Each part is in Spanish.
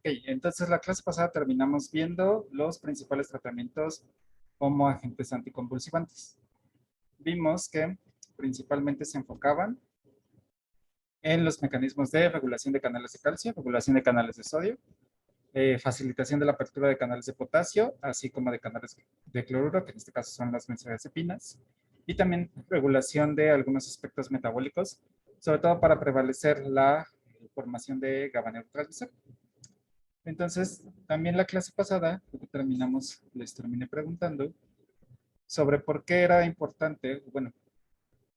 entonces la clase pasada terminamos viendo los principales tratamientos como agentes anticonvulsivantes. Vimos que principalmente se enfocaban en los mecanismos de regulación de canales de calcio, regulación de canales de sodio, facilitación de la apertura de canales de potasio, así como de canales de cloruro, que en este caso son las benzodiazepinas, y también regulación de algunos aspectos metabólicos, sobre todo para prevalecer la formación de GABA neutralizador. Entonces, también la clase pasada, lo que terminamos, les terminé preguntando sobre por qué era importante, bueno,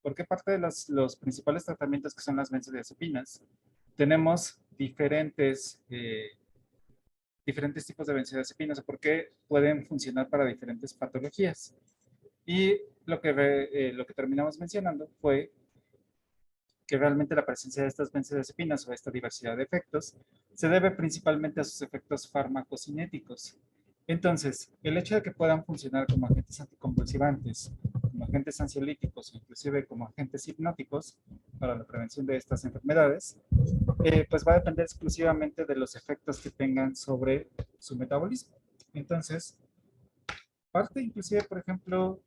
por qué parte de los principales tratamientos que son las benzodiazepinas, tenemos diferentes tipos de benzodiazepinas o por qué pueden funcionar para diferentes patologías. Y lo que terminamos mencionando fue que realmente la presencia de estas benzodiazepinas o esta diversidad de efectos se debe principalmente a sus efectos farmacocinéticos. Entonces, el hecho de que puedan funcionar como agentes anticonvulsivantes, como agentes ansiolíticos o inclusive como agentes hipnóticos para la prevención de estas enfermedades, pues va a depender exclusivamente de los efectos que tengan sobre su metabolismo. Entonces, parte inclusive, por ejemplo,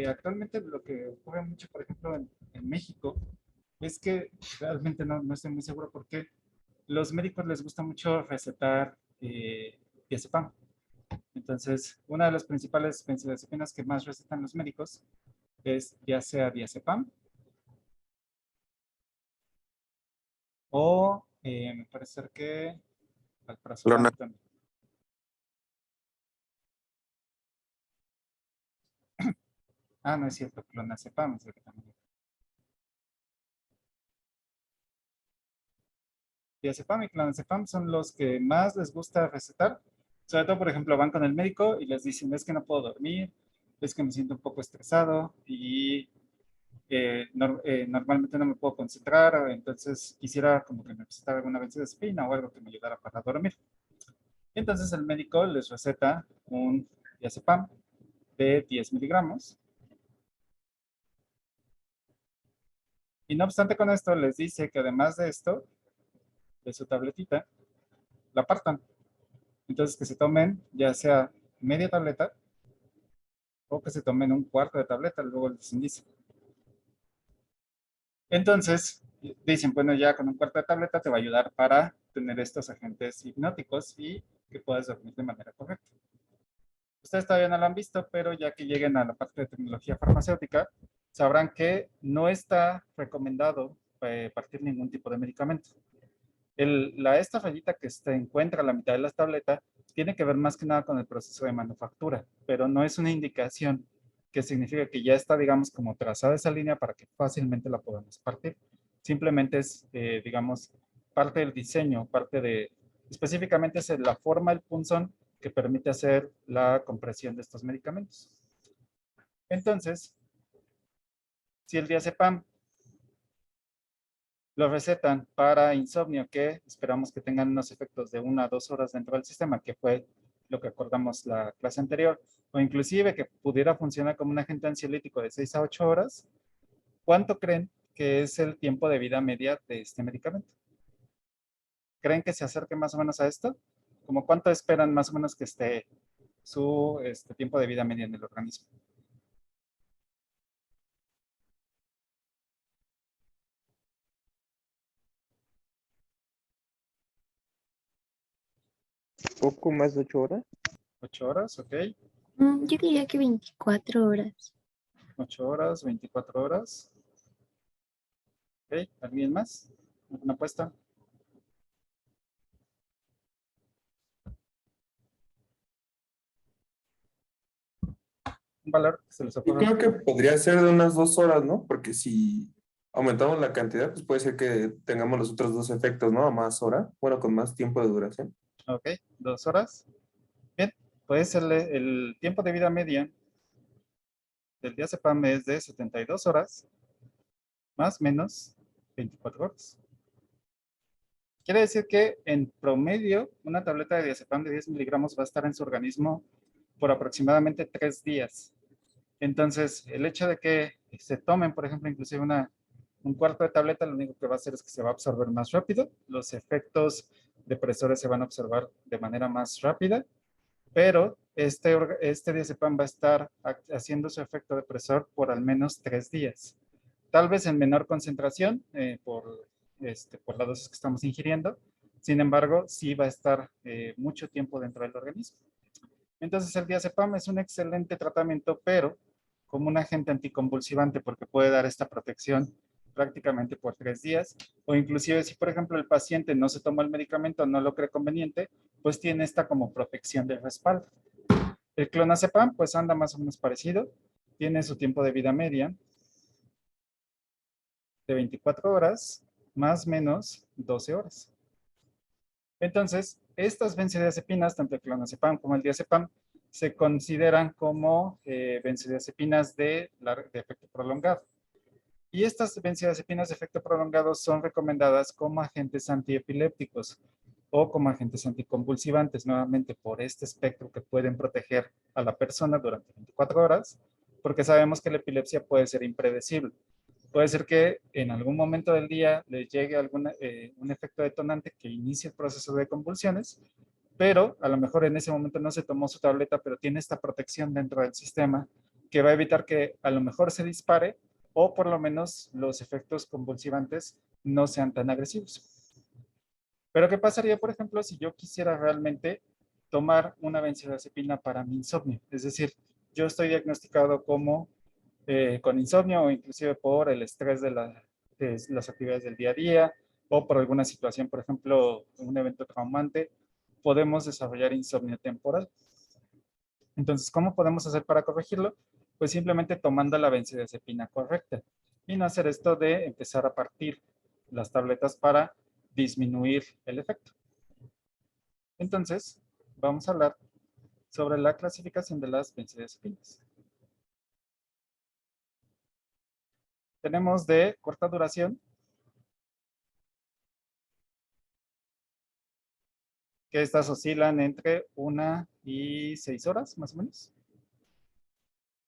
actualmente lo que ocurre mucho, por ejemplo, en México, es que realmente no estoy muy seguro por qué los médicos les gusta mucho recetar diazepam. Entonces, una de las principales benzodiazepinas que más recetan los médicos es ya sea diazepam o me parece que alprazolam también. Ah, no es cierto, clonazepam es el que también. Diazepam y clonazepam son los que más les gusta recetar. Sobre todo, por ejemplo, van con el médico y les dicen, es que no puedo dormir, es que me siento un poco estresado y normalmente no me puedo concentrar, entonces quisiera como que me recetara alguna benzodiazepina o algo que me ayudara para dormir. Entonces el médico les receta un diazepam de 10 miligramos y no obstante con esto les dice que además de esto, de su tabletita, la apartan. Entonces que se tomen ya sea media tableta o que se tomen un cuarto de tableta, luego les indica. Entonces, dicen, bueno, ya con un cuarto de tableta te va a ayudar para tener estos agentes hipnóticos y que puedas dormir de manera correcta. Ustedes todavía no lo han visto, pero ya que lleguen a la parte de tecnología farmacéutica, sabrán que no está recomendado partir ningún tipo de medicamento. Esta rayita que se encuentra a la mitad de la tableta tiene que ver más que nada con el proceso de manufactura, pero no es una indicación que significa que ya está, digamos, como trazada esa línea para que fácilmente la podamos partir. Simplemente es, digamos, parte del diseño, específicamente es la forma del punzón que permite hacer la compresión de estos medicamentos. Entonces, si el diazepam lo recetan para insomnio, que esperamos que tengan unos efectos de 1 a 2 horas dentro del sistema, que fue lo que acordamos la clase anterior, o inclusive que pudiera funcionar como un agente ansiolítico de 6 a 8 horas, ¿cuánto creen que es el tiempo de vida media de este medicamento? ¿Creen que se acerque más o menos a esto? ¿Cómo cuánto esperan más o menos que esté su tiempo de vida media en el organismo? Poco más de 8 horas. 8 horas, ok. Yo diría que 24 horas. 8 horas, 24 horas. Ok, ¿alguien más? ¿Una apuesta? Un valor que se les Yo ocurra. creo que podría ser de unas 2 horas, ¿no? Porque si aumentamos la cantidad, pues puede ser que tengamos los otros dos efectos, ¿no? A más hora, bueno, con más tiempo de duración. Ok, 2 horas. Bien, pues el tiempo de vida media del diazepam es de 72 horas, más o menos 24 horas. Quiere decir que en promedio, una tableta de diazepam de 10 miligramos va a estar en su organismo por aproximadamente 3 días. Entonces, el hecho de que se tomen, por ejemplo, inclusive un cuarto de tableta, lo único que va a hacer es que se va a absorber más rápido. Los efectos depresores se van a observar de manera más rápida, pero este diazepam va a estar haciendo su efecto depresor por al menos 3 días. Tal vez en menor concentración por la dosis que estamos ingiriendo. Sin embargo, sí va a estar mucho tiempo dentro del organismo. Entonces, el diazepam es un excelente tratamiento, pero como un agente anticonvulsivante, porque puede dar esta protección prácticamente por 3 días, o inclusive si, por ejemplo, el paciente no se toma el medicamento, no lo cree conveniente, pues tiene esta como protección de respaldo. El clonazepam, pues anda más o menos parecido, tiene su tiempo de vida media de 24 horas, más o menos 12 horas. Entonces, estas benzodiazepinas, tanto el clonazepam como el diazepam, se consideran como benzodiazepinas de efecto prolongado. Y estas benzodiazepinas de efecto prolongado son recomendadas como agentes antiepilépticos o como agentes anticonvulsivantes, nuevamente por este espectro que pueden proteger a la persona durante 24 horas, porque sabemos que la epilepsia puede ser impredecible. Puede ser que en algún momento del día le llegue un efecto detonante que inicie el proceso de convulsiones, pero a lo mejor en ese momento no se tomó su tableta, pero tiene esta protección dentro del sistema que va a evitar que a lo mejor se dispare o por lo menos los efectos convulsivantes no sean tan agresivos. Pero ¿qué pasaría, por ejemplo, si yo quisiera realmente tomar una benzodiazepina para mi insomnio? Es decir, yo estoy diagnosticado como con insomnio o inclusive por el estrés de las actividades del día a día o por alguna situación, por ejemplo, un evento traumante, podemos desarrollar insomnio temporal. Entonces, ¿cómo podemos hacer para corregirlo? Pues simplemente tomando la benzodiazepina correcta y no hacer esto de empezar a partir las tabletas para disminuir el efecto. Entonces, vamos a hablar sobre la clasificación de las benzodiazepinas. Tenemos de corta duración, que estas oscilan entre 1 y 6 horas, más o menos.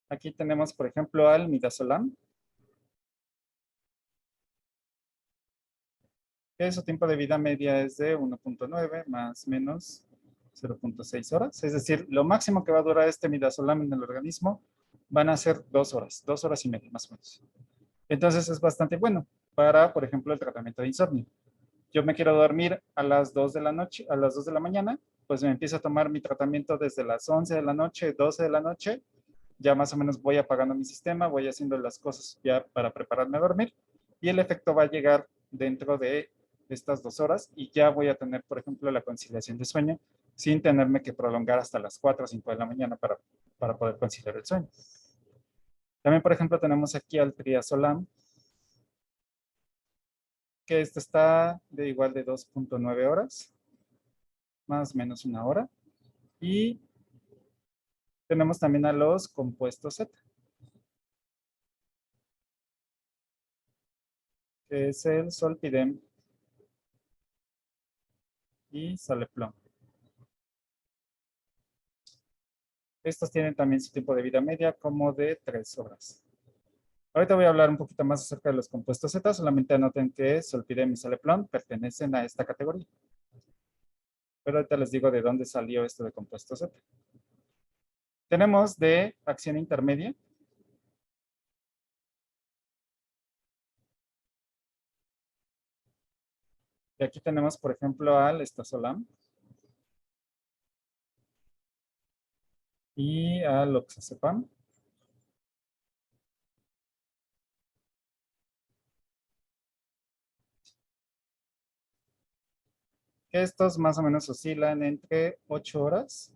Aquí tenemos, por ejemplo, al midazolam, que su tiempo de vida media es de 1.9 más o menos 0.6 horas. Es decir, lo máximo que va a durar este midazolam en el organismo van a ser 2 horas y media, más o menos. Entonces es bastante bueno para, por ejemplo, el tratamiento de insomnio. Yo me quiero dormir a las 2 de la noche, a las 2 de la mañana, pues me empiezo a tomar mi tratamiento desde las 11 de la noche, 12 de la noche, ya más o menos voy apagando mi sistema, voy haciendo las cosas ya para prepararme a dormir y el efecto va a llegar dentro de estas 2 horas y ya voy a tener, por ejemplo, la conciliación de sueño sin tenerme que prolongar hasta las 4 o 5 de la mañana para poder conciliar el sueño. También, por ejemplo, tenemos aquí al triazolam, que este está de igual de 2.9 horas, más o menos 1 hora. Y tenemos también a los compuestos Z, que es el zolpidem y zaleplon. Estos tienen también su tiempo de vida media como de 3 horas. Ahorita voy a hablar un poquito más acerca de los compuestos Z, solamente anoten que zolpidem y zaleplon pertenecen a esta categoría. Pero ahorita les digo de dónde salió esto de compuesto Z. Tenemos de acción intermedia. Y aquí tenemos, por ejemplo, al estazolam y al oxazepam. Estos más o menos oscilan entre 8 horas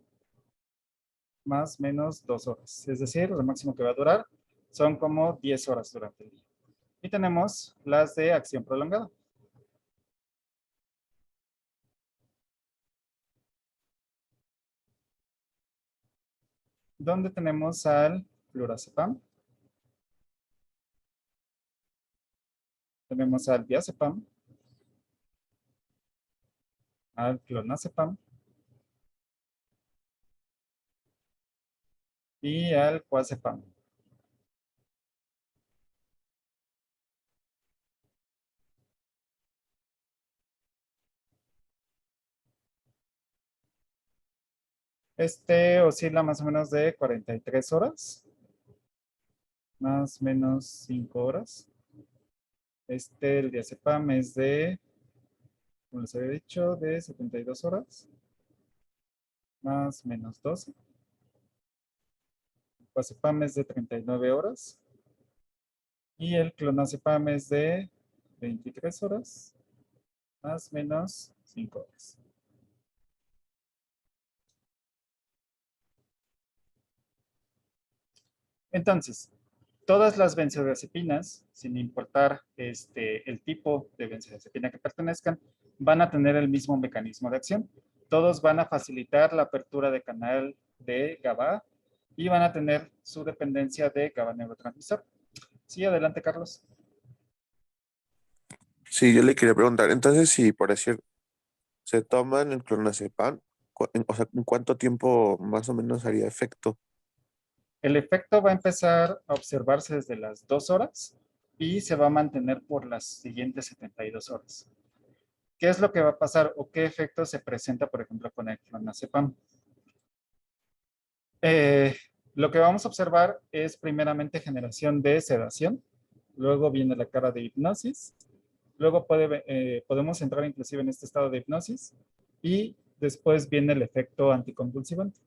más menos 2 horas. Es decir, lo máximo que va a durar son como 10 horas durante el día. Y tenemos las de acción prolongada. Donde tenemos al flurazepam, tenemos al diazepam, al clonazepam y al cuazepam. Este oscila más o menos de 43 horas, más o menos 5 horas. El diazepam es de, como les había dicho, de 72 horas, más o menos 12. El clonazepam es de 39 horas. Y el clonazepam es de 23 horas, más o menos 5 horas. Entonces, todas las benzodiazepinas, sin importar el tipo de benzodiazepina que pertenezcan, van a tener el mismo mecanismo de acción. Todos van a facilitar la apertura de canal de GABA y van a tener su dependencia de GABA neurotransmisor. Sí, adelante, Carlos. Sí, yo le quería preguntar, entonces si por decir se toman el clonazepam, o sea, ¿en cuánto tiempo más o menos haría efecto? El efecto va a empezar a observarse desde las 2 horas y se va a mantener por las siguientes 72 horas. ¿Qué es lo que va a pasar o qué efecto se presenta, por ejemplo, con el clonazepam? Eh, lo que vamos a observar es primeramente generación de sedación, luego viene la cara de hipnosis, luego podemos entrar inclusive en este estado de hipnosis y después viene el efecto anticonvulsivante.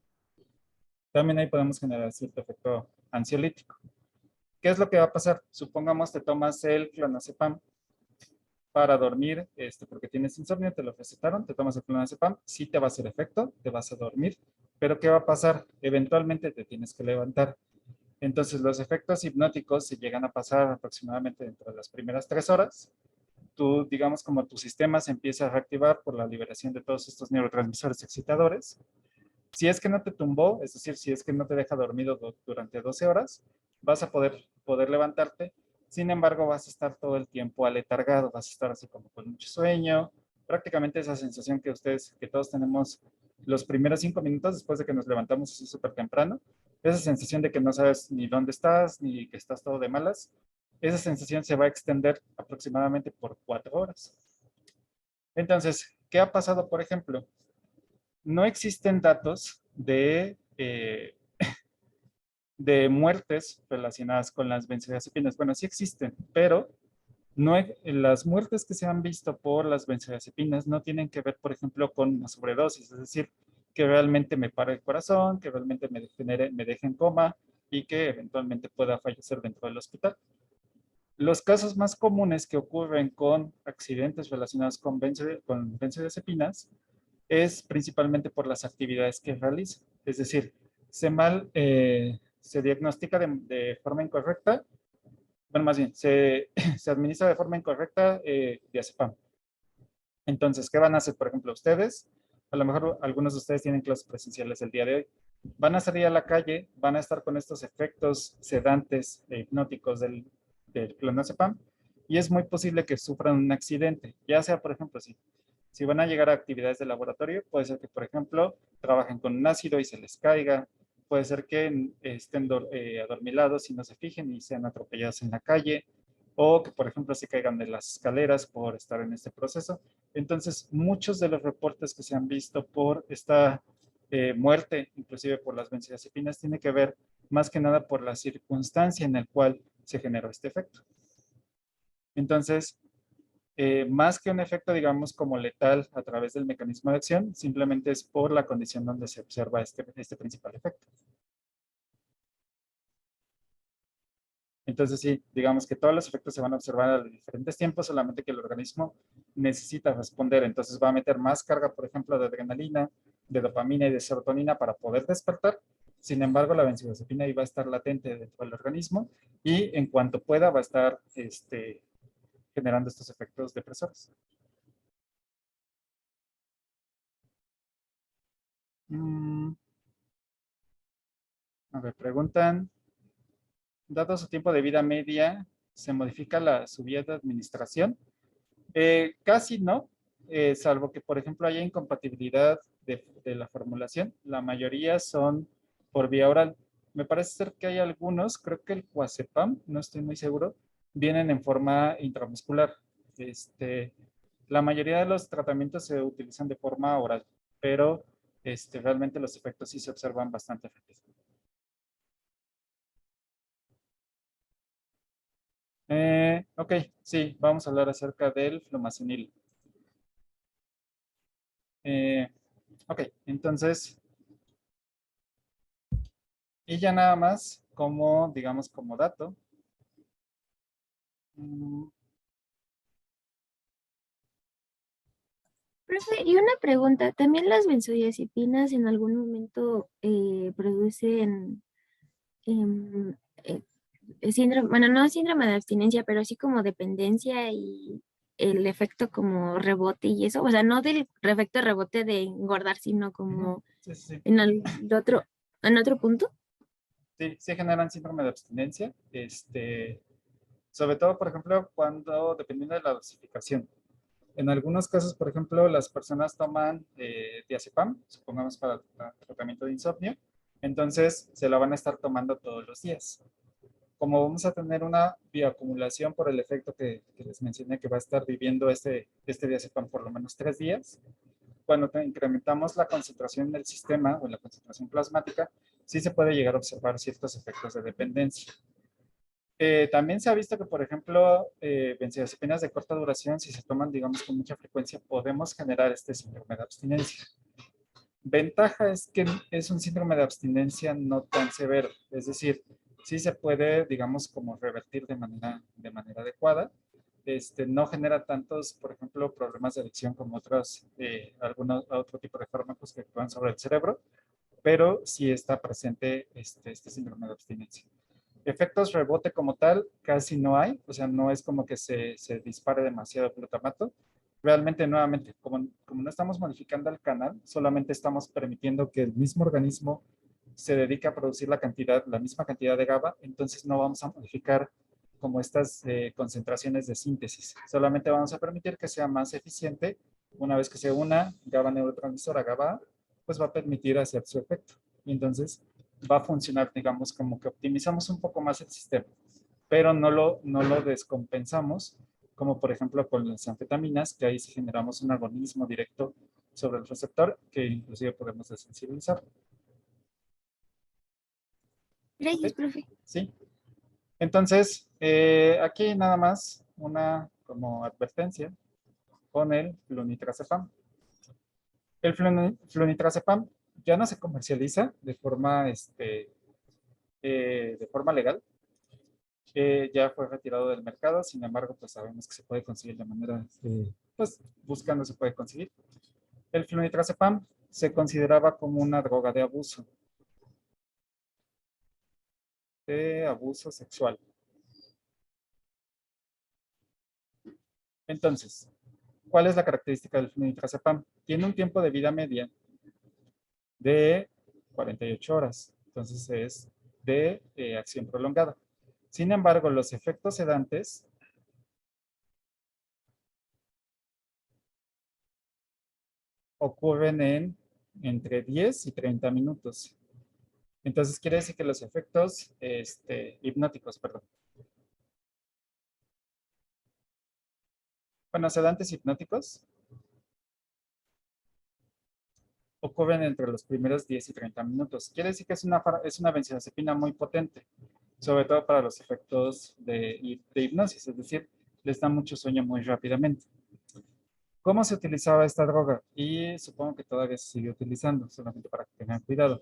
También ahí podemos generar cierto efecto ansiolítico. ¿Qué es lo que va a pasar? Supongamos te tomas el clonazepam para dormir, porque tienes insomnio, te lo recetaron, te tomas el clonazepam, sí te va a hacer efecto, te vas a dormir, pero ¿qué va a pasar? Eventualmente te tienes que levantar. Entonces los efectos hipnóticos se llegan a pasar aproximadamente dentro de las primeras 3 horas. Tú, digamos, como tu sistema se empieza a reactivar por la liberación de todos estos neurotransmisores excitadores. Si es que no te tumbó, es decir, si es que no te deja dormido durante 12 horas, vas a poder levantarte. Sin embargo, vas a estar todo el tiempo aletargado, vas a estar así como con mucho sueño. Prácticamente esa sensación que todos tenemos los primeros 5 minutos después de que nos levantamos así súper temprano. Esa sensación de que no sabes ni dónde estás, ni que estás todo de malas. Esa sensación se va a extender aproximadamente por 4 horas. Entonces, ¿qué ha pasado, por ejemplo? No existen datos de muertes relacionadas con las benzodiazepinas. Bueno, sí existen, pero las muertes que se han visto por las benzodiazepinas no tienen que ver, por ejemplo, con una sobredosis, es decir, que realmente me pare el corazón, que realmente me deje en coma y que eventualmente pueda fallecer dentro del hospital. Los casos más comunes que ocurren con accidentes relacionados con benzodiazepinas es principalmente por las actividades que realiza. Es decir, se diagnostica de forma incorrecta, bueno, más bien, se administra de forma incorrecta diazepam. Entonces, ¿qué van a hacer, por ejemplo, ustedes? A lo mejor algunos de ustedes tienen clases presenciales el día de hoy. Van a salir a la calle, van a estar con estos efectos sedantes e hipnóticos del clonazepam y es muy posible que sufran un accidente, ya sea, por ejemplo, si van a llegar a actividades de laboratorio, puede ser que, por ejemplo, trabajen con un ácido y se les caiga, puede ser que estén adormilados y no se fijen y sean atropellados en la calle, o que, por ejemplo, se caigan de las escaleras por estar en este proceso. Entonces, muchos de los reportes que se han visto por esta muerte, inclusive por las benzodiazepinas, tiene que ver más que nada por la circunstancia en la cual se generó este efecto. Entonces, más que un efecto, digamos, como letal a través del mecanismo de acción, simplemente es por la condición donde se observa este principal efecto. Entonces, sí, digamos que todos los efectos se van a observar a diferentes tiempos, solamente que el organismo necesita responder. Entonces, va a meter más carga, por ejemplo, de adrenalina, de dopamina y de serotonina para poder despertar. Sin embargo, la benzodiazepina ahí va a estar latente dentro del organismo y en cuanto pueda va a estar generando estos efectos depresores. A ver, preguntan, dado su tiempo de vida media, ¿se modifica su vía de administración? Casi no, salvo que, por ejemplo, haya incompatibilidad de la formulación. La mayoría son por vía oral. Me parece ser que hay algunos, creo que el Coazepam, no estoy muy seguro, vienen en forma intramuscular. La mayoría de los tratamientos se utilizan de forma oral, pero realmente los efectos sí se observan bastante rápido. Ok, sí, vamos a hablar acerca del flumazenil. Ok, entonces, y ya nada más como, digamos, como dato. Profe, y una pregunta, ¿también las benzodiazepinas en algún momento producen em, eh, síndrome, bueno, no síndrome de abstinencia, pero sí como dependencia y el efecto como rebote y eso? O sea, no del efecto rebote de engordar, sino como Sí, sí, sí. en otro punto. Sí, sí generan síndrome de abstinencia. Sobre todo, por ejemplo, cuando, dependiendo de la dosificación. En algunos casos, por ejemplo, las personas toman diazepam, supongamos para tratamiento de insomnio, entonces se la van a estar tomando todos los días. Como vamos a tener una bioacumulación por el efecto que les mencioné, que va a estar viviendo este diazepam por lo menos 3 días, cuando incrementamos la concentración del sistema o la concentración plasmática, sí se puede llegar a observar ciertos efectos de dependencia. También se ha visto que, por ejemplo, benzodiazepinas de corta duración, si se toman, digamos, con mucha frecuencia, podemos generar este síndrome de abstinencia. Ventaja es que es un síndrome de abstinencia no tan severo, es decir, sí se puede, digamos, como revertir de manera adecuada. No genera tantos, por ejemplo, problemas de adicción como otro tipo de fármacos que actúan sobre el cerebro, pero sí está presente este síndrome de abstinencia. Efectos rebote como tal casi no hay, o sea, no es como que se dispare demasiado el glutamato. Realmente, nuevamente, como no estamos modificando el canal, solamente estamos permitiendo que el mismo organismo se dedique a producir la misma cantidad de GABA, entonces no vamos a modificar como estas concentraciones de síntesis. Solamente vamos a permitir que sea más eficiente. Una vez que se una GABA neurotransmisora GABA, pues va a permitir hacer su efecto. Y entonces va a funcionar, digamos, como que optimizamos un poco más el sistema, pero no lo descompensamos, como por ejemplo con las anfetaminas, que ahí sí generamos un agonismo directo sobre el receptor, que inclusive podemos desensibilizar. ¿Ok? Gracias, profe. Sí. Entonces, aquí nada más una como advertencia con el flunitrazepam. El flunitrazepam ya no se comercializa de forma legal, ya fue retirado del mercado, sin embargo, pues sabemos que se puede conseguir de manera, pues buscando se puede conseguir. El flunitrazepam se consideraba como una droga de abuso sexual. Entonces, ¿cuál es la característica del flunitrazepam? Tiene un tiempo de vida media de 48 horas, entonces es de acción prolongada. Sin embargo, los efectos sedantes ocurren entre 10 y 30 minutos. Entonces quiere decir que los efectos hipnóticos, perdón. Bueno, sedantes hipnóticos ocurren entre los primeros 10 y 30 minutos. Quiere decir que es una benzodiazepina muy potente, sobre todo para los efectos de hipnosis, es decir, les da mucho sueño muy rápidamente. ¿Cómo se utilizaba esta droga? Y supongo que todavía se sigue utilizando, solamente para que tengan cuidado.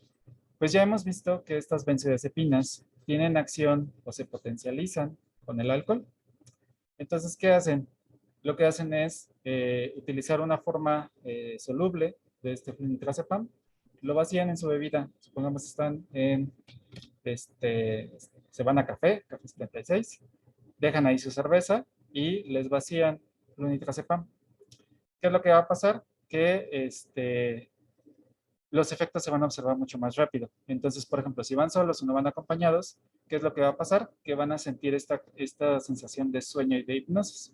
Pues ya hemos visto que estas benzodiazepinas tienen acción o se potencializan con el alcohol. Entonces, ¿qué hacen? Lo que hacen es utilizar una forma soluble de este flunitrazepam, lo vacían en su bebida. Supongamos están se van a Café 76, dejan ahí su cerveza y les vacían flunitrazepam. ¿Qué es lo que va a pasar? Que los efectos se van a observar mucho más rápido. Entonces, por ejemplo, si van solos o no van acompañados, ¿qué es lo que va a pasar? Que van a sentir esta sensación de sueño y de hipnosis.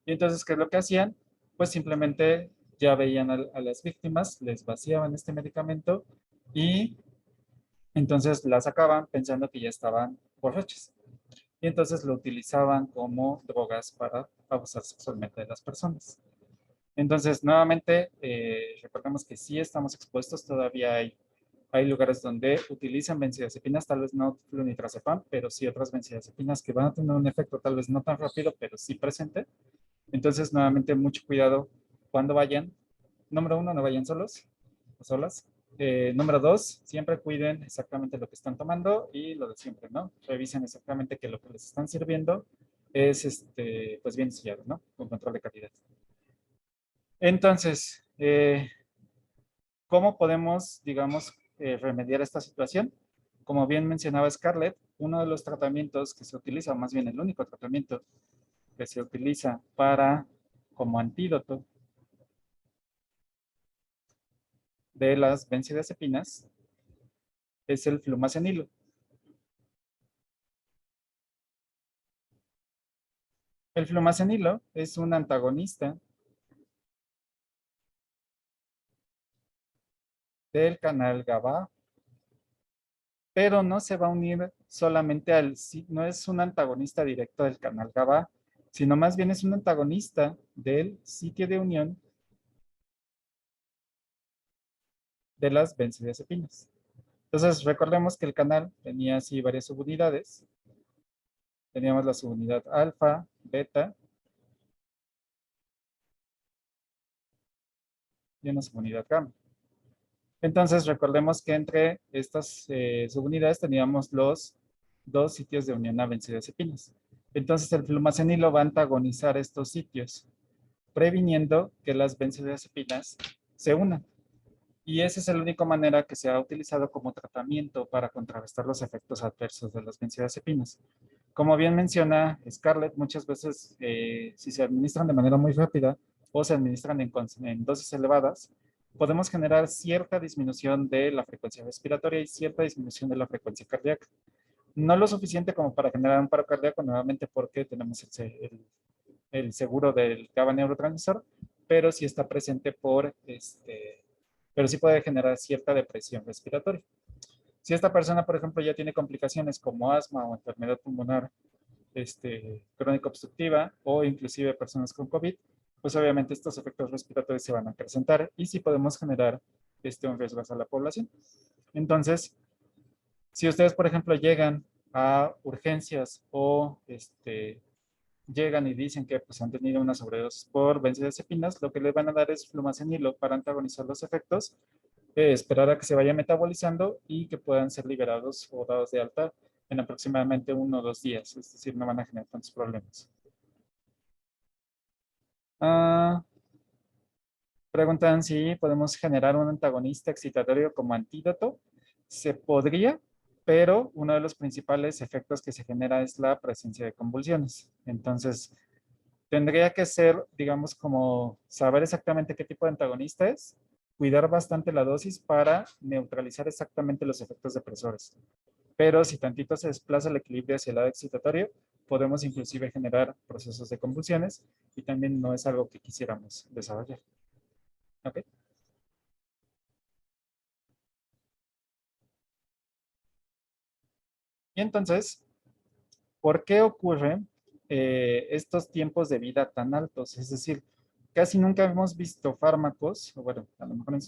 Y entonces, ¿qué es lo que hacían? Pues simplemente ya veían a las víctimas, les vaciaban este medicamento y entonces la sacaban pensando que ya estaban borrachos. Y entonces lo utilizaban como drogas para abusar sexualmente de las personas. Entonces, nuevamente, recordemos que sí estamos expuestos, todavía hay lugares donde utilizan benzodiazepinas, tal vez no flunitrazepam, pero sí otras benzodiazepinas que van a tener un efecto tal vez no tan rápido, pero sí presente. Entonces, nuevamente, mucho cuidado cuando vayan. Número 1, no vayan solos o solas. Número 2, siempre cuiden exactamente lo que están tomando y lo de siempre, ¿no? Revisen exactamente que lo que les están sirviendo es pues bien sellado, ¿no? Con control de calidad. Entonces, ¿cómo podemos, digamos, remediar esta situación? Como bien mencionaba Scarlett, uno de los tratamientos que se utiliza, o más bien el único tratamiento que se utiliza como antídoto de las benzodiazepinas es el flumazenilo. El flumazenilo es un antagonista del canal GABA, pero no se va a unir solamente no es un antagonista directo del canal GABA, sino más bien es un antagonista del sitio de unión de las benzodiazepinas. Entonces, recordemos que el canal tenía así varias subunidades. Teníamos la subunidad alfa, beta y una subunidad gamma. Entonces, recordemos que entre estas subunidades teníamos los dos sitios de unión a benzodiazepinas. Entonces, el flumazenilo va a antagonizar estos sitios, previniendo que las benzodiazepinas se unan. Y esa es la única manera que se ha utilizado como tratamiento para contrarrestar los efectos adversos de las benzodiazepinas. Como bien menciona Scarlett, muchas veces si se administran de manera muy rápida o se administran en dosis elevadas, podemos generar cierta disminución de la frecuencia respiratoria y cierta disminución de la frecuencia cardíaca. No lo suficiente como para generar un paro cardíaco, nuevamente porque tenemos el seguro del GABA neurotransmisor, pero sí está presente pero sí puede generar cierta depresión respiratoria. Si esta persona, por ejemplo, ya tiene complicaciones como asma o enfermedad pulmonar crónica obstructiva o inclusive personas con COVID, pues obviamente estos efectos respiratorios se van a acrecentar y sí podemos generar un riesgo a la población. Entonces, si ustedes, por ejemplo, llegan a urgencias o llegan y dicen que pues, han tenido una sobredosis por benzodiazepinas, lo que les van a dar es flumazenilo para antagonizar los efectos, esperar a que se vaya metabolizando y que puedan ser liberados o dados de alta en aproximadamente 1 o 2 días, es decir, no van a generar tantos problemas. Preguntan si podemos generar un antagonista excitatorio como antídoto. Se podría, pero uno de los principales efectos que se genera es la presencia de convulsiones. Entonces, tendría que ser, digamos, como saber exactamente qué tipo de antagonista es, cuidar bastante la dosis para neutralizar exactamente los efectos depresores. Pero si tantito se desplaza el equilibrio hacia el lado excitatorio, podemos inclusive generar procesos de convulsiones y también no es algo que quisiéramos desarrollar. ¿Ok? Y entonces, ¿por qué ocurren estos tiempos de vida tan altos? Es decir, casi nunca hemos visto fármacos, o bueno, a lo mejor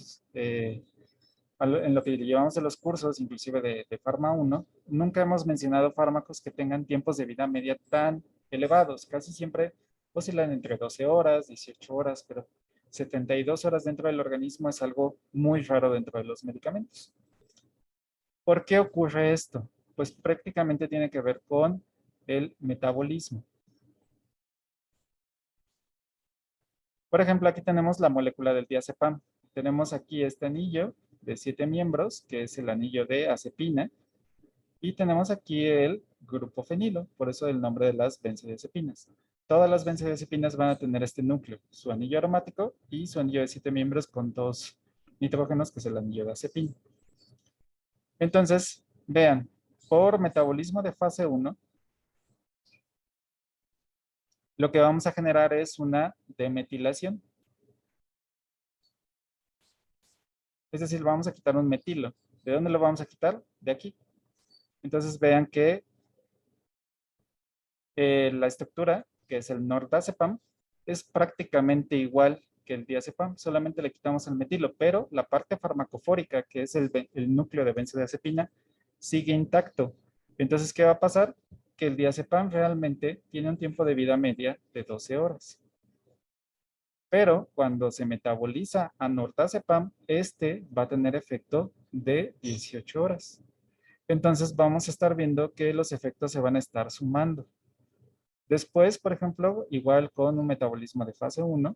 en lo que llevamos de los cursos, inclusive de Pharma 1, nunca hemos mencionado fármacos que tengan tiempos de vida media tan elevados. Casi siempre oscilan entre 12 horas, 18 horas, pero 72 horas dentro del organismo es algo muy raro dentro de los medicamentos. ¿Por qué ocurre esto? Pues prácticamente tiene que ver con el metabolismo. Por ejemplo, aquí tenemos la molécula del diazepam. Tenemos aquí este anillo de 7 miembros, que es el anillo de azepina, y tenemos aquí el grupo fenilo, por eso el nombre de las benzodiazepinas. Todas las benzodiazepinas van a tener este núcleo, su anillo aromático y su anillo de 7 miembros con 2 nitrógenos, que es el anillo de azepina. Entonces, vean, por metabolismo de fase 1, lo que vamos a generar es una demetilación. Es decir, vamos a quitar un metilo. ¿De dónde lo vamos a quitar? De aquí. Entonces vean que la estructura, que es el nordazepam, es prácticamente igual que el diazepam, solamente le quitamos el metilo, pero la parte farmacofórica, que es el núcleo de benzodiazepina, sigue intacto. Entonces, ¿qué va a pasar? Que el diazepam realmente tiene un tiempo de vida media de 12 horas. Pero cuando se metaboliza a nortazepam, este va a tener efecto de 18 horas. Entonces vamos a estar viendo que los efectos se van a estar sumando. Después, por ejemplo, igual con un metabolismo de fase 1,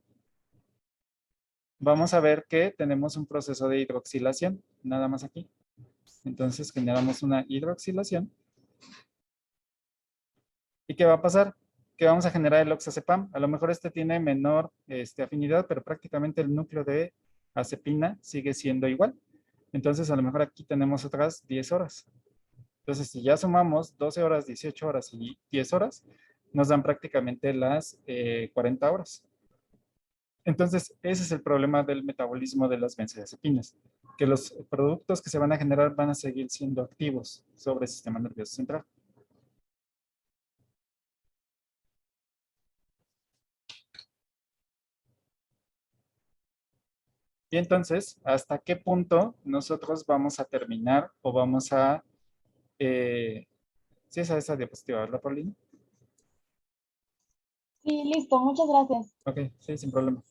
vamos a ver que tenemos un proceso de hidroxilación, nada más aquí. Entonces generamos una hidroxilación. ¿Y qué va a pasar? Que vamos a generar el oxazepam. A lo mejor este tiene menor afinidad, pero prácticamente el núcleo de azepina sigue siendo igual. Entonces, a lo mejor aquí tenemos otras 10 horas. Entonces, si ya sumamos 12 horas, 18 horas y 10 horas, nos dan prácticamente las 40 horas. Entonces, ese es el problema del metabolismo de las benzodiazepinas, que los productos que se van a generar van a seguir siendo activos sobre el sistema nervioso central. Y entonces, ¿hasta qué punto nosotros vamos a terminar o vamos a... ¿sí es esa diapositiva, verdad, Paulina? Sí, listo, muchas gracias. Ok, sí, sin problema.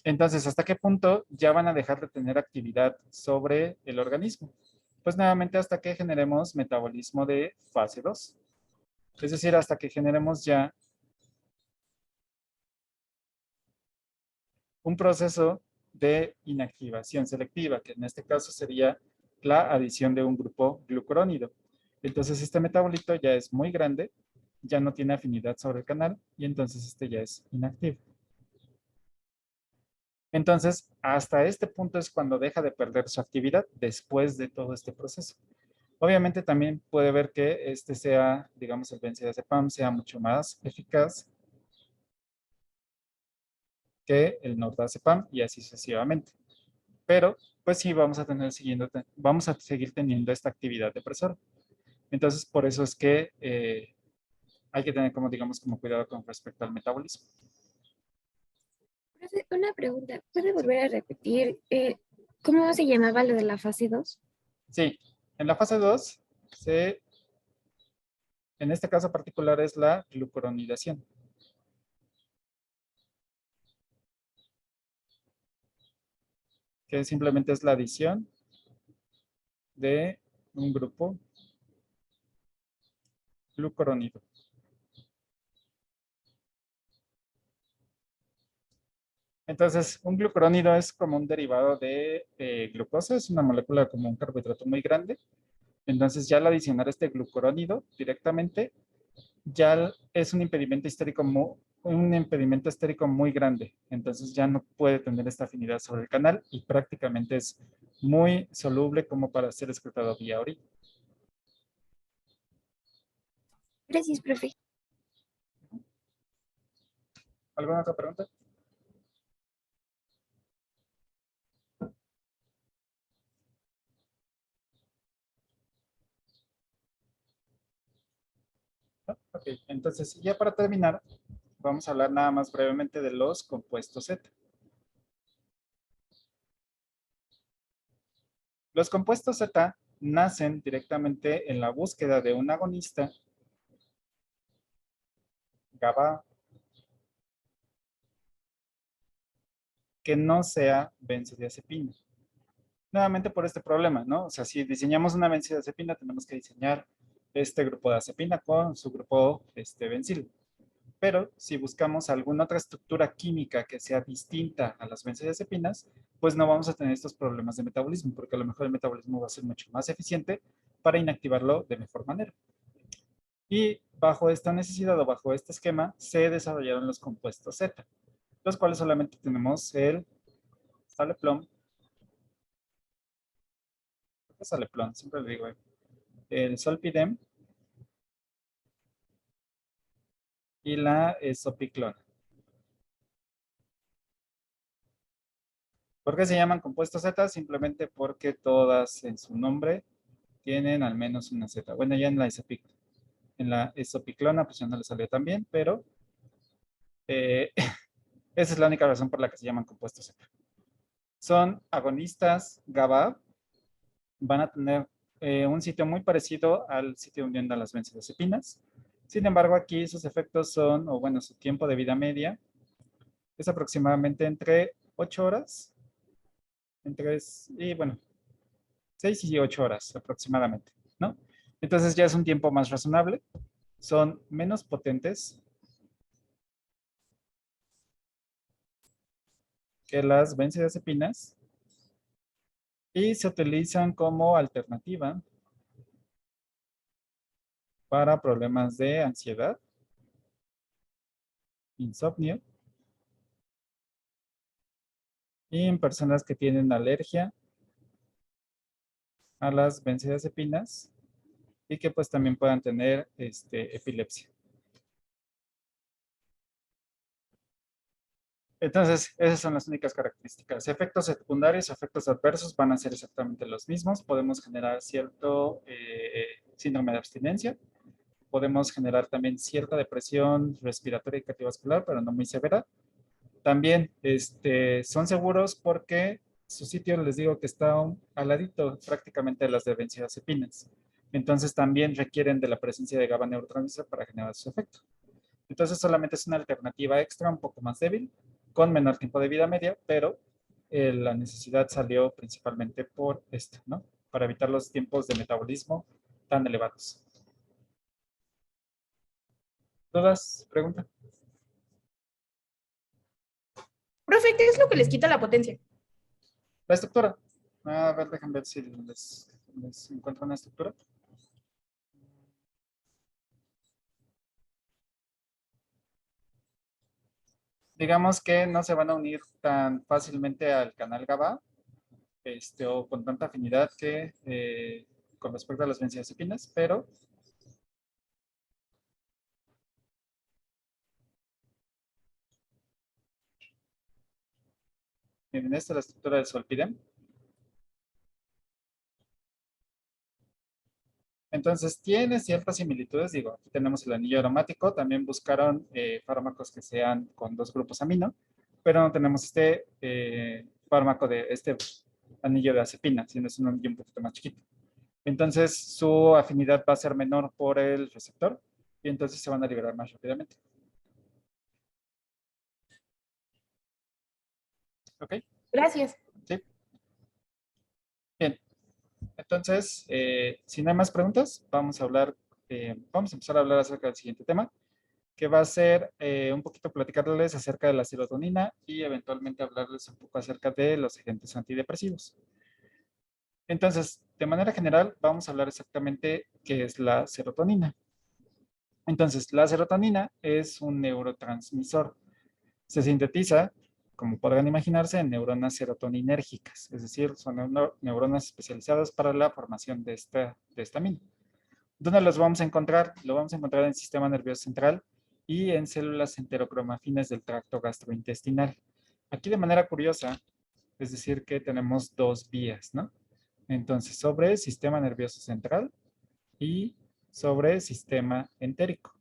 Entonces, ¿hasta qué punto ya van a dejar de tener actividad sobre el organismo? Pues nuevamente hasta que generemos metabolismo de fase 2. Es decir, hasta que generemos ya un proceso de inactivación selectiva, que en este caso sería la adición de un grupo glucurónido. Entonces, este metabolito ya es muy grande, ya no tiene afinidad sobre el canal y entonces este ya es inactivo. Entonces, hasta este punto es cuando deja de perder su actividad después de todo este proceso. Obviamente también puede ver que este sea, digamos, el benzodiazepam sea mucho más eficaz que el nortazepam y así sucesivamente. Pero, pues sí, vamos a seguir teniendo esta actividad depresora. Entonces, por eso es que hay que tener como, digamos, como cuidado con respecto al metabolismo. Profe, una pregunta, ¿puede volver a repetir cómo se llamaba lo de la fase 2? Sí, en la fase 2, en este caso particular es la glucuronidación. Que simplemente es la adición de un grupo glucurónido. Entonces, un glucurónido es como un derivado de glucosa, es una molécula como un carbohidrato muy grande. Entonces, ya al adicionar este glucurónido directamente, ya es un impedimento estérico muy grande. Entonces, ya no puede tener esta afinidad sobre el canal y prácticamente es muy soluble como para ser excretado vía orina. Gracias, profe. ¿Alguna otra pregunta? Ok, entonces ya para terminar, vamos a hablar nada más brevemente de los compuestos Z. Los compuestos Z nacen directamente en la búsqueda de un agonista GABA que no sea benzodiazepina. Nuevamente por este problema, ¿no? O sea, si diseñamos una benzodiazepina, tenemos que diseñar este grupo de azepina con su grupo benzil. Pero si buscamos alguna otra estructura química que sea distinta a las benzodiazepinas, pues no vamos a tener estos problemas de metabolismo, porque a lo mejor el metabolismo va a ser mucho más eficiente para inactivarlo de mejor manera. Y bajo esta necesidad o bajo este esquema se desarrollaron los compuestos Z, los cuales solamente tenemos el saleplom, saleplom, siempre le digo, el solpidem y la sopiclona. ¿Por qué se llaman compuestos Z? Simplemente porque todas en su nombre tienen al menos una Z. Bueno, ya en la esopiclona pues ya no le salió tan bien, pero Esa es la única razón por la que se llaman compuestos CEPA. Son agonistas GABA, van a tener un sitio muy parecido al sitio de unión de las benzodiazepinas. Sin embargo, aquí sus efectos son, o bueno, su tiempo de vida media es aproximadamente entre 8 horas, y bueno, 6 y 8 horas aproximadamente, ¿no? Entonces ya es un tiempo más razonable, son menos potentes que las benzodiazepinas y se utilizan como alternativa para problemas de ansiedad, insomnio y en personas que tienen alergia a las benzodiazepinas y que pues también puedan tener epilepsia. Entonces, esas son las únicas características. Efectos secundarios, efectos adversos van a ser exactamente los mismos. Podemos generar cierto síndrome de abstinencia. Podemos generar también cierta depresión respiratoria y cardiovascular, pero no muy severa. También son seguros porque su sitio les digo que está al ladito prácticamente de las de benzodiazepinas. Entonces también requieren de la presencia de GABA neurotransmisor para generar su efecto. Entonces solamente es una alternativa extra un poco más débil, con menor tiempo de vida media, pero la necesidad salió principalmente por esto, ¿no? Para evitar los tiempos de metabolismo tan elevados. ¿Dudas? ¿Pregunta? Profe, ¿qué es lo que les quita la potencia? La estructura. A ver, déjenme ver si les encuentro una estructura. Digamos que no se van a unir tan fácilmente al canal GABA, o con tanta afinidad que con respecto a las benzodiazepinas, pero miren, esta es la estructura del zolpidem. Entonces, tiene ciertas similitudes. Digo, aquí tenemos el anillo aromático. También buscaron fármacos que sean con 2 grupos amino, pero no tenemos fármaco de este anillo de acepina, sino es un anillo un poquito más chiquito. Entonces, su afinidad va a ser menor por el receptor y entonces se van a liberar más rápidamente. ¿Ok? Gracias. Sí. Bien. Entonces, si no hay más preguntas, vamos a empezar a hablar acerca del siguiente tema, que va a ser un poquito platicarles acerca de la serotonina y eventualmente hablarles un poco acerca de los agentes antidepresivos. Entonces, de manera general, vamos a hablar exactamente qué es la serotonina. Entonces, la serotonina es un neurotransmisor. Se sintetiza, como podrán imaginarse, en neuronas serotoninérgicas, es decir, son neuronas especializadas para la formación de esta amino. ¿Dónde los vamos a encontrar? Lo vamos a encontrar en el sistema nervioso central y en células enterocromafines del tracto gastrointestinal. Aquí de manera curiosa, es decir, que tenemos 2 vías, ¿no? Entonces, sobre sistema nervioso central y sobre sistema entérico.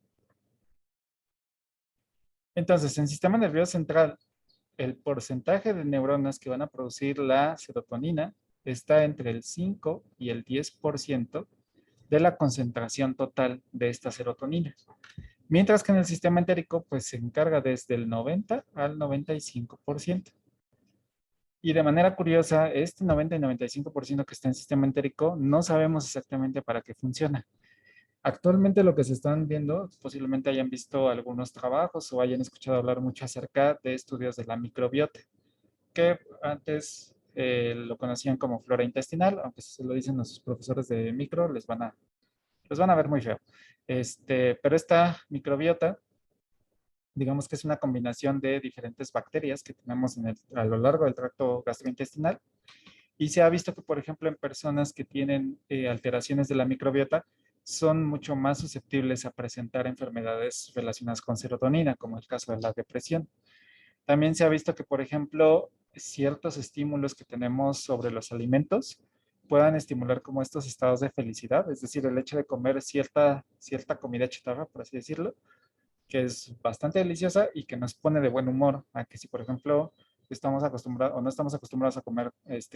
Entonces, en sistema nervioso central, el porcentaje de neuronas que van a producir la serotonina está entre el 5 y el 10% de la concentración total de esta serotonina. Mientras que en el sistema entérico, pues se encarga desde el 90 al 95%. Y de manera curiosa, este 90 y 95% que está en el sistema entérico, no sabemos exactamente para qué funciona. Actualmente lo que se están viendo, posiblemente hayan visto algunos trabajos o hayan escuchado hablar mucho acerca de estudios de la microbiota, que antes lo conocían como flora intestinal, aunque si se lo dicen a sus profesores de micro, los van a ver muy feo. Pero esta microbiota, digamos que es una combinación de diferentes bacterias que tenemos a lo largo del tracto gastrointestinal. Y se ha visto que, por ejemplo, en personas que tienen alteraciones de la microbiota, son mucho más susceptibles a presentar enfermedades relacionadas con serotonina, como el caso de la depresión. También se ha visto que, por ejemplo, ciertos estímulos que tenemos sobre los alimentos puedan estimular como estos estados de felicidad, es decir, el hecho de comer cierta comida chatarra, por así decirlo, que es bastante deliciosa y que nos pone de buen humor, a que si por ejemplo estamos acostumbrados o no estamos acostumbrados a comer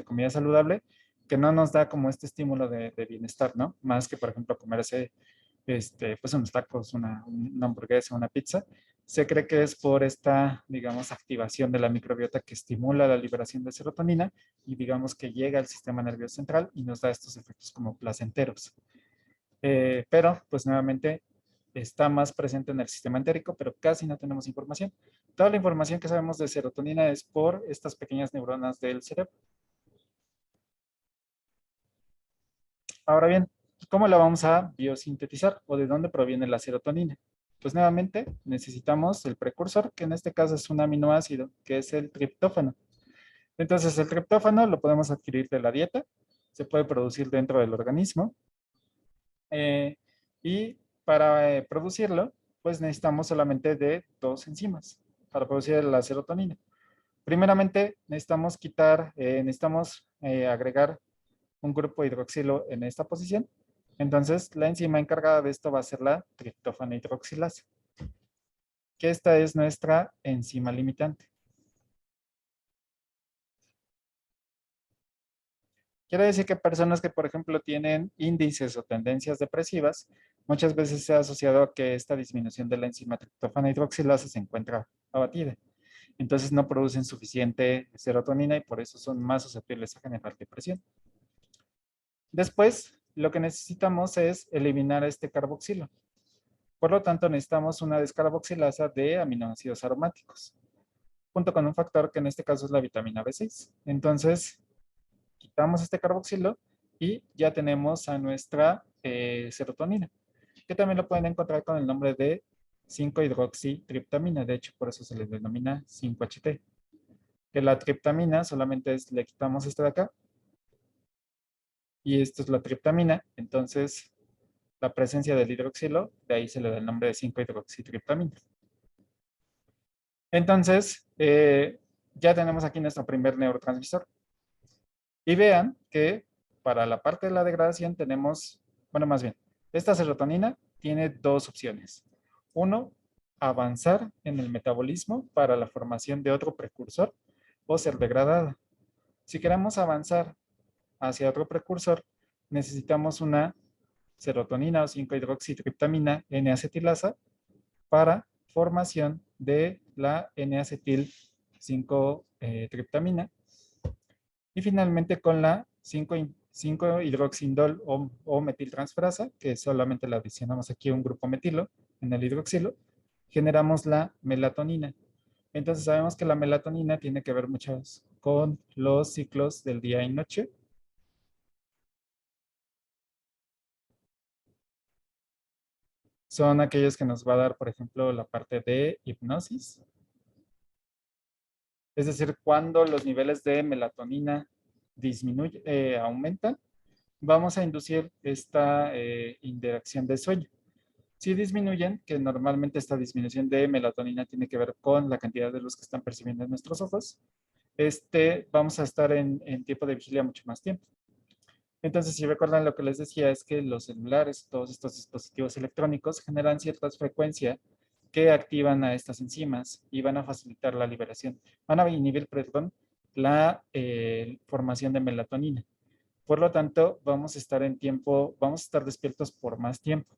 comida saludable, que no nos da como este estímulo de bienestar, ¿no? Más que por ejemplo comerse pues unos tacos, una hamburguesa, una pizza. Se cree que es por esta, digamos, activación de la microbiota que estimula la liberación de serotonina y digamos que llega al sistema nervioso central y nos da estos efectos como placenteros. Pero, pues nuevamente, está más presente en el sistema entérico, pero casi no tenemos información. Toda la información que sabemos de serotonina es por estas pequeñas neuronas del cerebro. Ahora bien, ¿cómo la vamos a biosintetizar o de dónde proviene la serotonina? Pues nuevamente necesitamos el precursor, que en este caso es un aminoácido, que es el triptófano. Entonces el triptófano lo podemos adquirir de la dieta, se puede producir dentro del organismo y para producirlo, pues necesitamos solamente de dos enzimas para producir la serotonina. Primeramente necesitamos agregar un grupo hidroxilo en esta posición. Entonces, la enzima encargada de esto va a ser la triptófano hidroxilasa, que esta es nuestra enzima limitante. Quiere decir que personas que, por ejemplo, tienen índices o tendencias depresivas, muchas veces se ha asociado a que esta disminución de la enzima triptófano hidroxilasa se encuentra abatida. Entonces no producen suficiente serotonina y por eso son más susceptibles a generar depresión. Después, lo que necesitamos es eliminar este carboxilo. Por lo tanto, necesitamos una descarboxilasa de aminoácidos aromáticos, junto con un factor que en este caso es la vitamina B6. Entonces, quitamos este carboxilo y ya tenemos a nuestra serotonina, que también lo pueden encontrar con el nombre de 5-hidroxitriptamina. De hecho, por eso se les denomina 5-HT. Que la triptamina solamente le quitamos esto de acá y esto es la triptamina. Entonces, la presencia del hidroxilo, de ahí se le da el nombre de 5-hidroxitriptamina. Entonces, ya tenemos aquí nuestro primer neurotransmisor. Y vean que para la parte de la degradación tenemos, bueno, más bien, esta serotonina tiene dos opciones. Uno, avanzar en el metabolismo para la formación de otro precursor o ser degradada. Si queremos avanzar hacia otro precursor, necesitamos una serotonina o 5-hidroxitriptamina N-acetilasa para formación de la N-acetil 5-triptamina. Y finalmente con la 5-hidroxindol o metiltransferasa, que solamente la adicionamos aquí a un grupo metilo en el hidroxilo, generamos la melatonina. Entonces sabemos que la melatonina tiene que ver mucho con los ciclos del día y noche. Son aquellos que nos va a dar, por ejemplo, la parte de hipnosis. Es decir, cuando los niveles de melatonina aumentan, vamos a inducir esta interacción de sueño. Si disminuyen, que normalmente esta disminución de melatonina tiene que ver con la cantidad de luz que están percibiendo en nuestros ojos, vamos a estar en tiempo de vigilia mucho más tiempo. Entonces, si recuerdan lo que les decía es que los celulares, todos estos dispositivos electrónicos generan ciertas frecuencias que activan a estas enzimas y van a facilitar la liberación, van a inhibir, perdón, la formación de melatonina. Por lo tanto, vamos a estar despiertos por más tiempo.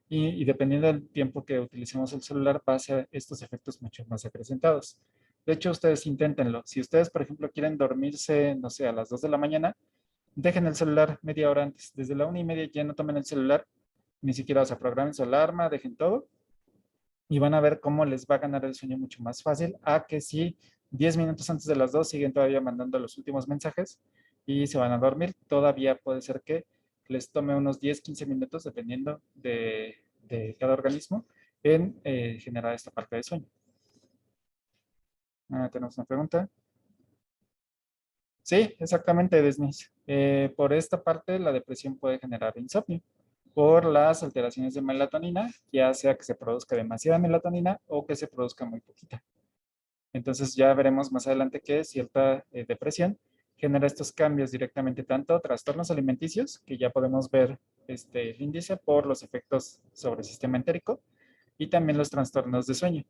Y dependiendo del tiempo que utilicemos el celular, va a ser estos efectos mucho más acrecentados. De hecho, ustedes inténtenlo. Si ustedes, por ejemplo, quieren dormirse, no sé, a las 2 de la mañana, dejen el celular media hora antes. Desde la 1:30 ya no tomen el celular, ni siquiera, o sea, programen su alarma, dejen todo y van a ver cómo les va a ganar el sueño mucho más fácil a que si 10 minutos antes de las 2 siguen todavía mandando los últimos mensajes y se van a dormir. Todavía puede ser que les tome unos 10-15 minutos, dependiendo de cada organismo, en generar esta parte de sueño. Tenemos una pregunta. Sí, exactamente, Desnis. Por esta parte, la depresión puede generar insomnio por las alteraciones de melatonina, ya sea que se produzca demasiada melatonina o que se produzca muy poquita. Entonces ya veremos más adelante que cierta depresión genera estos cambios directamente, tanto trastornos alimenticios, que ya podemos ver el índice por los efectos sobre el sistema entérico, y también los trastornos de sueño,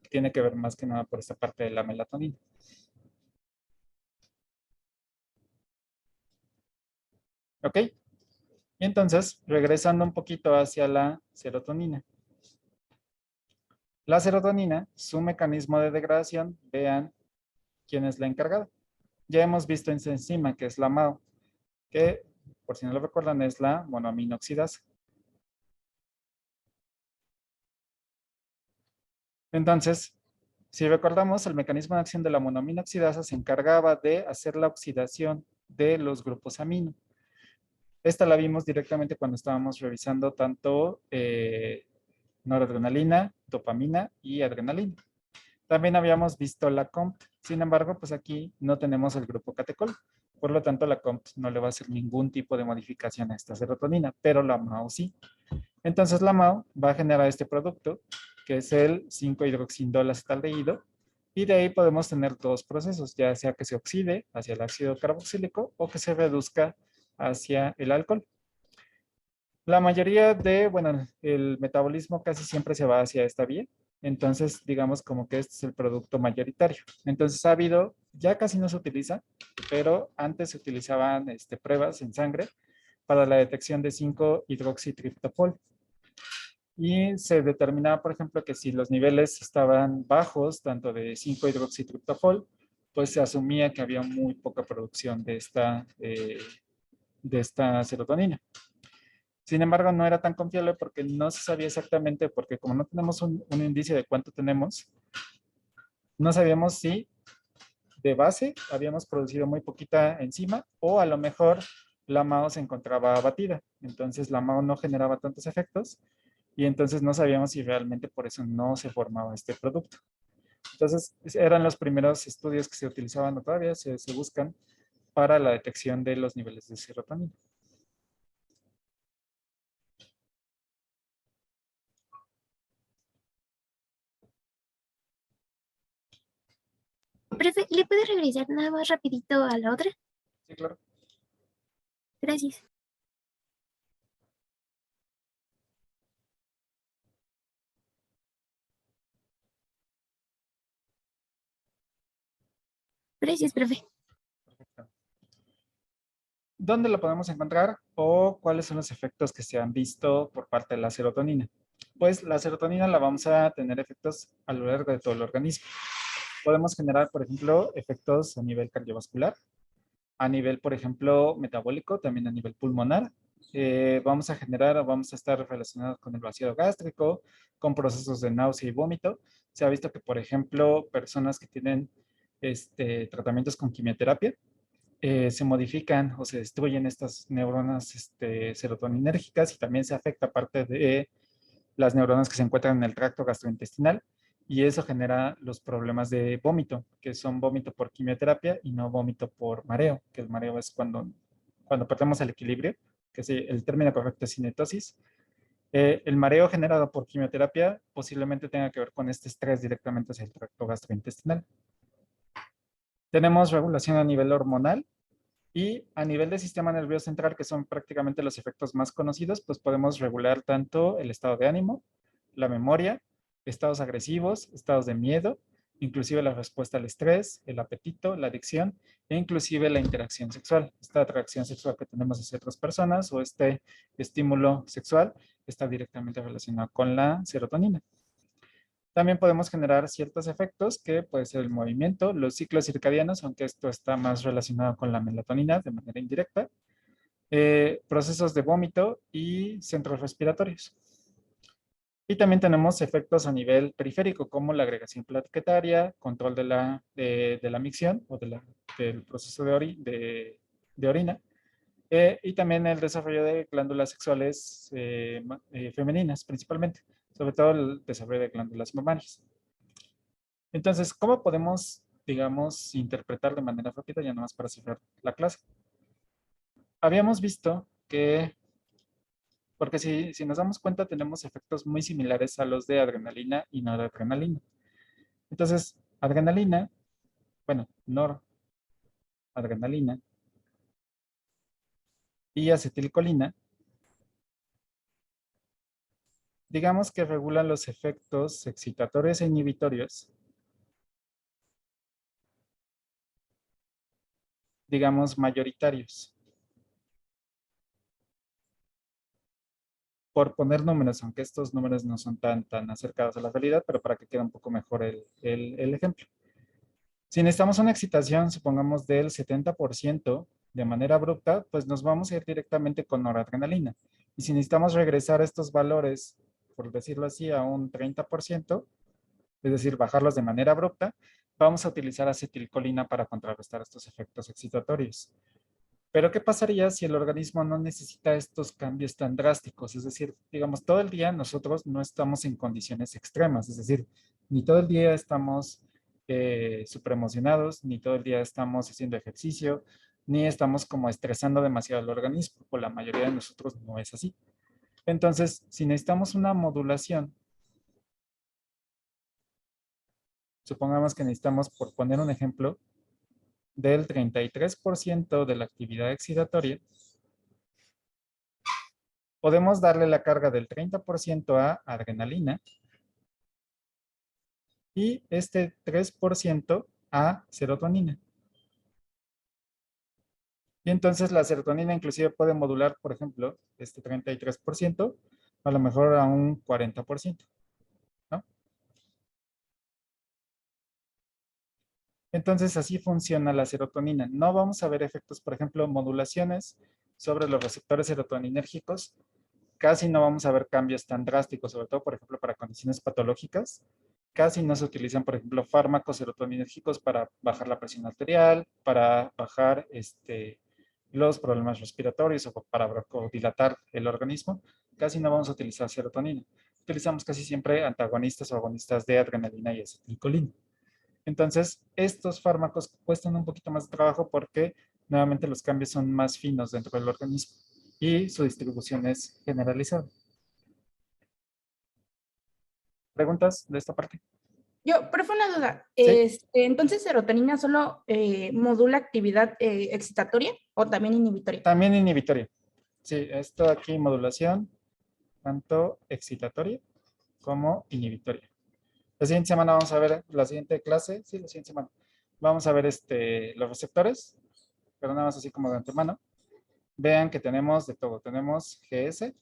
que tiene que ver más que nada por esta parte de la melatonina. ¿Ok? Y entonces, regresando un poquito hacia la serotonina. La serotonina, su mecanismo de degradación, vean quién es la encargada. Ya hemos visto en su enzima, que es la MAO, que, por si no lo recuerdan, es la monoamina oxidasa. Entonces, si recordamos, el mecanismo de acción de la monoamina oxidasa se encargaba de hacer la oxidación de los grupos amino. Esta la vimos directamente cuando estábamos revisando tanto noradrenalina, dopamina y adrenalina. También habíamos visto la COMT. Sin embargo, pues aquí no tenemos el grupo catecol. Por lo tanto, la COMT no le va a hacer ningún tipo de modificación a esta serotonina, pero la MAO sí. Entonces, la MAO va a generar este producto, que es el 5-hidroxindol-acetaldehído, y de ahí podemos tener dos procesos, ya sea que se oxide hacia el ácido carboxílico o que se reduzca hacia el alcohol. La mayoría de, bueno, el metabolismo casi siempre se va hacia esta vía. Entonces, digamos como que este es el producto mayoritario. Entonces, ha habido, ya casi no se utiliza, pero antes se utilizaban pruebas en sangre para la detección de 5-hidroxitriptofol. Y se determinaba, por ejemplo, que si los niveles estaban bajos, tanto de 5-hidroxitriptofol, pues se asumía que había muy poca producción de esta serotonina. Sin embargo, no era tan confiable porque no se sabía exactamente, porque como no tenemos un indicio de cuánto tenemos, no sabíamos si de base habíamos producido muy poquita enzima o a lo mejor la MAO se encontraba abatida. Entonces la MAO no generaba tantos efectos y entonces no sabíamos si realmente por eso no se formaba este producto. Entonces eran los primeros estudios que se utilizaban o todavía se buscan para la detección de los niveles de serotonina. Profe, ¿le puede regresar nada más rapidito a la otra? Sí, claro. Gracias. Gracias, profe. Perfecto. ¿Dónde lo podemos encontrar o cuáles son los efectos que se han visto por parte de la serotonina? Pues la serotonina la vamos a tener efectos a lo largo de todo el organismo. Podemos generar, por ejemplo, efectos a nivel cardiovascular, a nivel, por ejemplo, metabólico, también a nivel pulmonar. Vamos a generar o vamos a estar relacionados con el vaciado gástrico, con procesos de náusea y vómito. Se ha visto que, por ejemplo, personas que tienen tratamientos con quimioterapia, se modifican o se destruyen estas neuronas serotoninérgicas y también se afecta parte de las neuronas que se encuentran en el tracto gastrointestinal y eso genera los problemas de vómito, que son vómito por quimioterapia y no vómito por mareo, que el mareo es cuando perdemos el equilibrio, que sí, el término correcto es cinetosis. El mareo generado por quimioterapia posiblemente tenga que ver con este estrés directamente hacia el tracto gastrointestinal. Tenemos regulación a nivel hormonal. Y a nivel del sistema nervioso central, que son prácticamente los efectos más conocidos, pues podemos regular tanto el estado de ánimo, la memoria, estados agresivos, estados de miedo, inclusive la respuesta al estrés, el apetito, la adicción e inclusive la interacción sexual. Esta atracción sexual que tenemos hacia otras personas o este estímulo sexual está directamente relacionado con la serotonina. También podemos generar ciertos efectos que puede ser el movimiento, los ciclos circadianos, aunque esto está más relacionado con la melatonina de manera indirecta, procesos de vómito y centros respiratorios. Y también tenemos efectos a nivel periférico, como la agregación plaquetaria, control de la micción o del proceso de orina, y también el desarrollo de glándulas sexuales femeninas, principalmente, sobre todo el desarrollo de glándulas mamarias. Entonces, ¿cómo podemos, digamos, interpretar de manera rápida, ya nomás para cerrar la clase? Habíamos visto que, porque si nos damos cuenta, tenemos efectos muy similares a los de adrenalina y noradrenalina. Entonces, adrenalina, bueno, noradrenalina y acetilcolina, digamos que regulan los efectos excitatorios e inhibitorios, digamos, mayoritarios. Por poner números, aunque estos números no son tan acercados a la realidad, pero para que quede un poco mejor el ejemplo. Si necesitamos una excitación, supongamos del 70% de manera abrupta, pues nos vamos a ir directamente con noradrenalina. Y si necesitamos regresar estos valores, por decirlo así, a un 30%, es decir, bajarlos de manera abrupta, vamos a utilizar acetilcolina para contrarrestar estos efectos excitatorios. Pero ¿qué pasaría si el organismo no necesita estos cambios tan drásticos? Es decir, digamos, todo el día nosotros no estamos en condiciones extremas, es decir, ni todo el día estamos supremocionados, ni todo el día estamos haciendo ejercicio, ni estamos como estresando demasiado al organismo, o la mayoría de nosotros no es así. Entonces, si necesitamos una modulación, supongamos que necesitamos, por poner un ejemplo, del 33% de la actividad excitatoria, podemos darle la carga del 30% a adrenalina y este 3% a serotonina. Y entonces la serotonina inclusive puede modular, por ejemplo, este 33%, a lo mejor a un 40%, ¿no? Entonces así funciona la serotonina. No vamos a ver efectos, por ejemplo, modulaciones sobre los receptores serotoninérgicos. Casi no vamos a ver cambios tan drásticos, sobre todo, por ejemplo, para condiciones patológicas. Casi no se utilizan, por ejemplo, fármacos serotoninérgicos para bajar la presión arterial, para bajar los problemas respiratorios o para dilatar el organismo. Casi no vamos a utilizar serotonina. Utilizamos casi siempre antagonistas o agonistas de adrenalina y acetilcolina. Entonces, estos fármacos cuestan un poquito más de trabajo porque nuevamente los cambios son más finos dentro del organismo y su distribución es generalizada. ¿Preguntas de esta parte? Profe, una duda. Sí. Entonces, ¿serotonina solo modula actividad excitatoria o también inhibitoria? También inhibitoria. Sí, esto aquí modulación, tanto excitatoria como inhibitoria. La siguiente semana vamos a ver, la siguiente clase, sí, la siguiente semana, vamos a ver los receptores, pero nada más así como de antemano. Vean que tenemos de todo. Tenemos GS,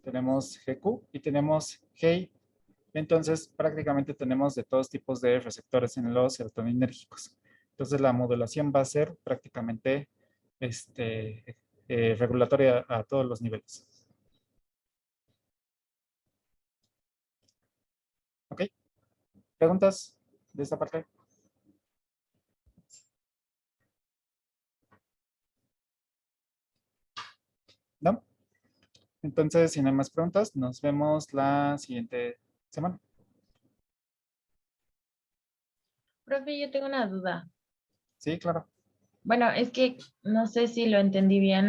tenemos GQ y tenemos GI. Entonces, prácticamente tenemos de todos tipos de receptores en los serotoninérgicos. Entonces, la modulación va a ser prácticamente regulatoria a todos los niveles. ¿Ok? ¿Preguntas de esta parte? ¿No? Entonces, si no hay más preguntas, nos vemos la siguiente semana. Profe, yo tengo una duda. Sí, claro. Bueno, es que no sé si lo entendí bien